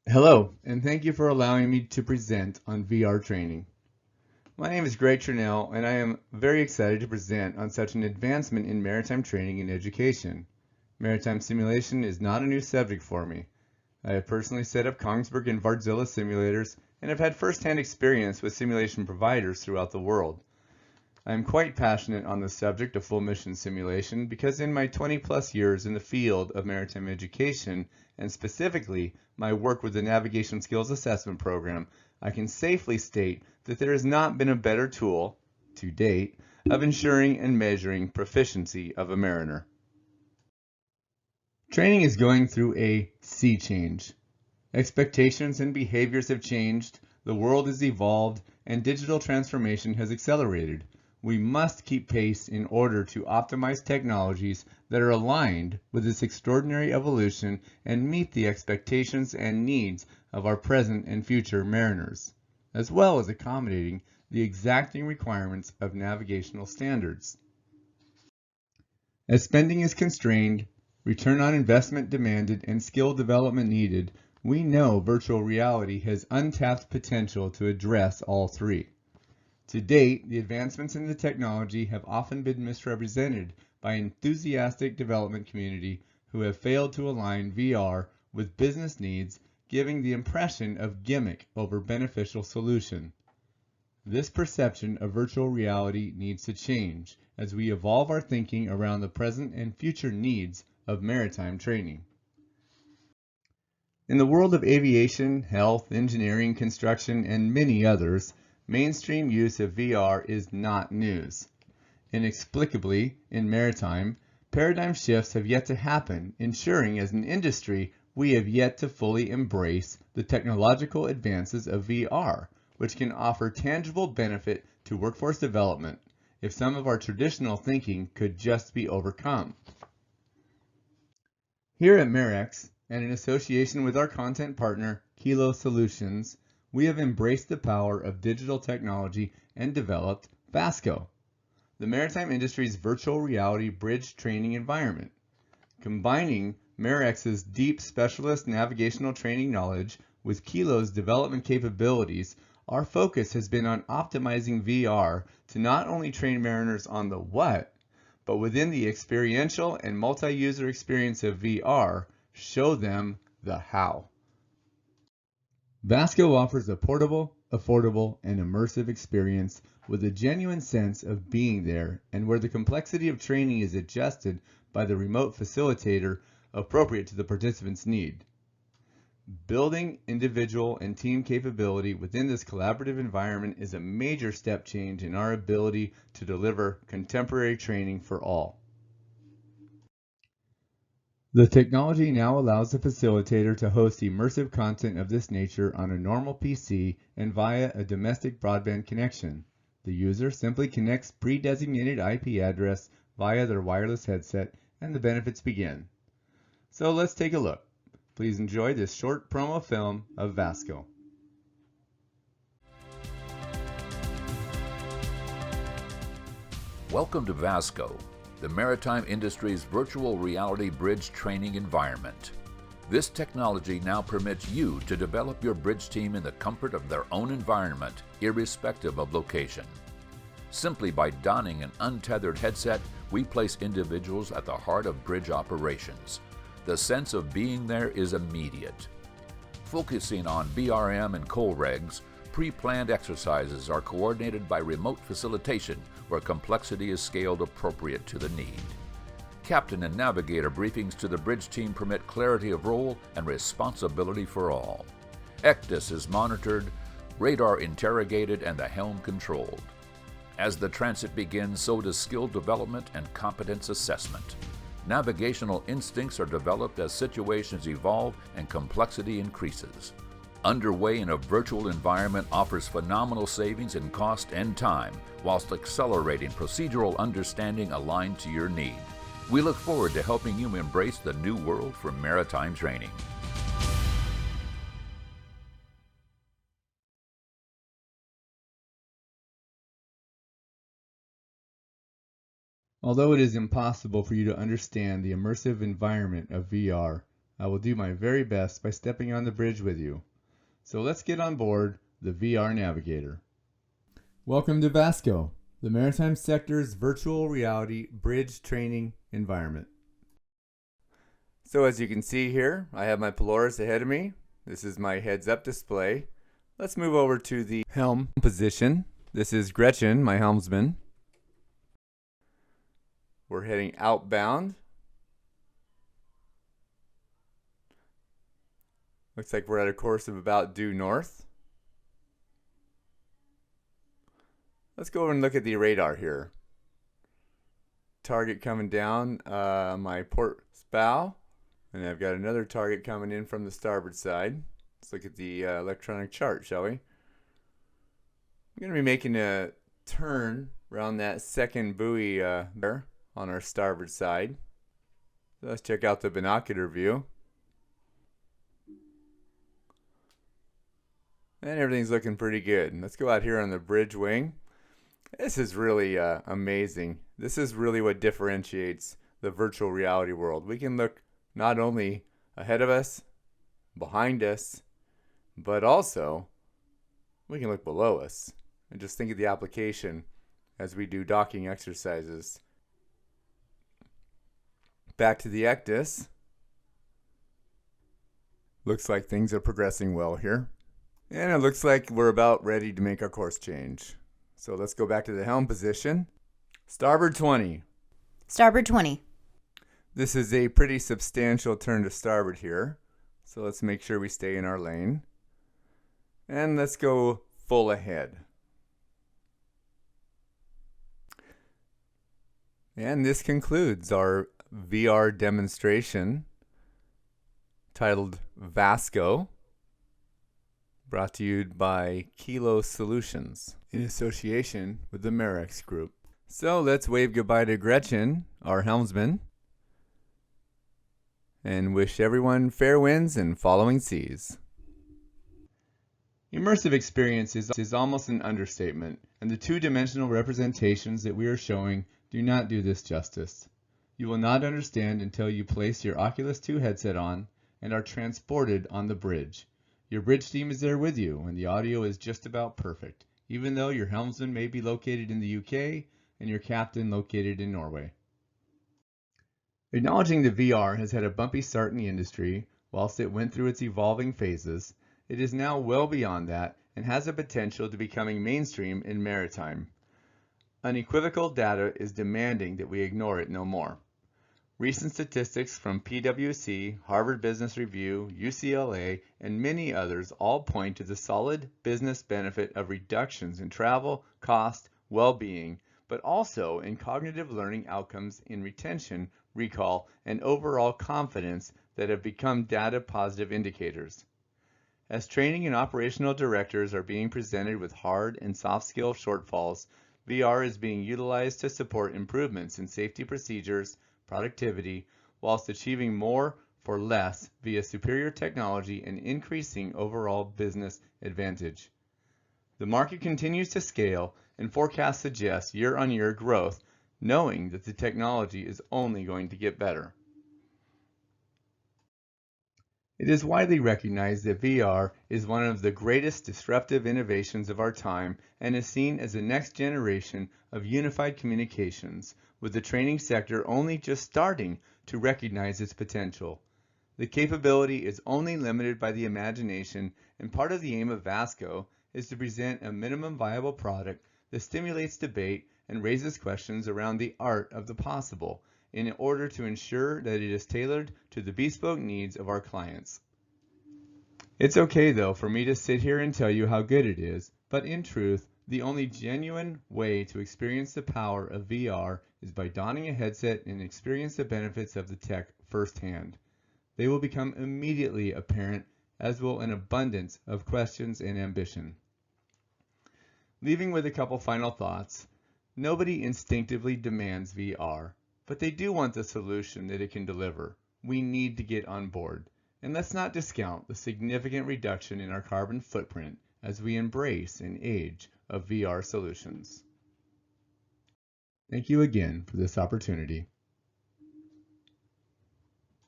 Hello, and thank you for allowing me to present on VR training. My name is Greg Trunnell, and I am very excited to present on such an advancement in maritime training and education. Maritime simulation is not a new subject for me. I have personally set up Kongsberg and Wärtsilä simulators and have had first-hand experience with simulation providers throughout the world. I am quite passionate on the subject of full mission simulation because in my 20-plus years in the field of maritime education, and specifically my work with the Navigation Skills Assessment Program, I can safely state that there has not been a better tool, to date, of ensuring and measuring proficiency of a mariner. Training is going through a sea change. Expectations and behaviors have changed, the world has evolved, and digital transformation has accelerated. We must keep pace in order to optimize technologies that are aligned with this extraordinary evolution and meet the expectations and needs of our present and future mariners, as well as accommodating the exacting requirements of navigational standards. As spending is constrained, return on investment demanded, and skill development needed, we know virtual reality has untapped potential to address all three. To date, the advancements in the technology have often been misrepresented by enthusiastic development community who have failed to align VR with business needs, giving the impression of gimmick over beneficial solution. This perception of virtual reality needs to change as we evolve our thinking around the present and future needs of maritime training. In the world of aviation, health, engineering, construction, and many others, mainstream use of VR is not news. Inexplicably, in maritime, paradigm shifts have yet to happen, ensuring as an industry we have yet to fully embrace the technological advances of VR, which can offer tangible benefit to workforce development if some of our traditional thinking could just be overcome. Here at Marex, and in association with our content partner, Kilo Solutions, we have embraced the power of digital technology and developed VASCO, the maritime industry's virtual reality bridge training environment. Combining Marex's deep specialist navigational training knowledge with Kilo's development capabilities, our focus has been on optimizing VR to not only train mariners on the what, but within the experiential and multi-user experience of VR, show them the how. Vasco offers a portable, affordable, and immersive experience with a genuine sense of being there and where the complexity of training is adjusted by the remote facilitator appropriate to the participant's need. Building individual and team capability within this collaborative environment is a major step change in our ability to deliver contemporary training for all. The technology now allows the facilitator to host immersive content of this nature on a normal PC and via a domestic broadband connection. The user simply connects pre-designated IP address via their wireless headset and the benefits begin. So let's take a look. Please enjoy this short promo film of Vasco. Welcome to Vasco, the maritime industry's virtual reality bridge training environment. This technology now permits you to develop your bridge team in the comfort of their own environment, irrespective of location. Simply by donning an untethered headset, we place individuals at the heart of bridge operations. The sense of being there is immediate. Focusing on BRM and coal regs, pre-planned exercises are coordinated by remote facilitation where complexity is scaled appropriate to the need. Captain and navigator briefings to the bridge team permit clarity of role and responsibility for all. ECDIS is monitored, radar interrogated, and the helm controlled. As the transit begins, so does skill development and competence assessment. Navigational instincts are developed as situations evolve and complexity increases. Underway in a virtual environment offers phenomenal savings in cost and time, whilst accelerating procedural understanding aligned to your need. We look forward to helping you embrace the new world for maritime training. Although it is impossible for you to understand the immersive environment of VR, I will do my very best by stepping on the bridge with you. So let's get on board the VR Navigator. Welcome to Vasco, the maritime sector's virtual reality bridge training environment. So as you can see here, I have my Polaris ahead of me. This is my heads-up display. Let's move over to the helm position. This is Gretchen, my helmsman. We're heading outbound. Looks like we're at a course of about due north. Let's go over and look at the radar here. Target coming down my port bow. And I've got another target coming in from the starboard side. Let's look at the electronic chart, shall we? I'm going to be making a turn around that second buoy there on our starboard side. So let's check out the binocular view. And everything's looking pretty good. Let's go out here on the bridge wing. This is really amazing. This is really what differentiates the virtual reality world. We can look not only ahead of us, behind us, but also we can look below us. And just think of the application as we do docking exercises. Back to the Ectus. Looks like things are progressing well here. And it looks like we're about ready to make our course change. So let's go back to the helm position. Starboard 20. Starboard 20. This is a pretty substantial turn to starboard here. So let's make sure we stay in our lane. And let's go full ahead. And this concludes our VR demonstration titled Vasco, brought to you by Kilo Solutions in association with the Merex Group. So let's wave goodbye to Gretchen, our helmsman, and wish everyone fair winds and following seas. Immersive experience is almost an understatement, and the two-dimensional representations that we are showing do not do this justice. You will not understand until you place your Oculus 2 headset on and are transported on the bridge. Your bridge team is there with you, and the audio is just about perfect, even though your helmsman may be located in the UK and your captain located in Norway. Acknowledging that VR has had a bumpy start in the industry, whilst it went through its evolving phases, it is now well beyond that and has the potential to becoming mainstream in maritime. Unequivocal data is demanding that we ignore it no more. Recent statistics from PwC, Harvard Business Review, UCLA, and many others all point to the solid business benefit of reductions in travel, cost, well-being, but also in cognitive learning outcomes in retention, recall, and overall confidence that have become data positive indicators. As training and operational directors are being presented with hard and soft skill shortfalls, VR is being utilized to support improvements in safety procedures, productivity, whilst achieving more for less via superior technology and increasing overall business advantage. The market continues to scale, and forecasts suggest year-on-year growth, knowing that the technology is only going to get better. It is widely recognized that VR is one of the greatest disruptive innovations of our time and is seen as the next generation of unified communications, with the training sector only just starting to recognize its potential. The capability is only limited by the imagination, and part of the aim of Vasco is to present a minimum viable product that stimulates debate and raises questions around the art of the possible in order to ensure that it is tailored to the bespoke needs of our clients. It's okay though for me to sit here and tell you how good it is, but in truth, the only genuine way to experience the power of VR is by donning a headset and experience the benefits of the tech firsthand. They will become immediately apparent, as will an abundance of questions and ambition. Leaving with a couple final thoughts, nobody instinctively demands VR, but they do want the solution that it can deliver. We need to get on board. And let's not discount the significant reduction in our carbon footprint as we embrace an age of VR solutions. Thank you again for this opportunity.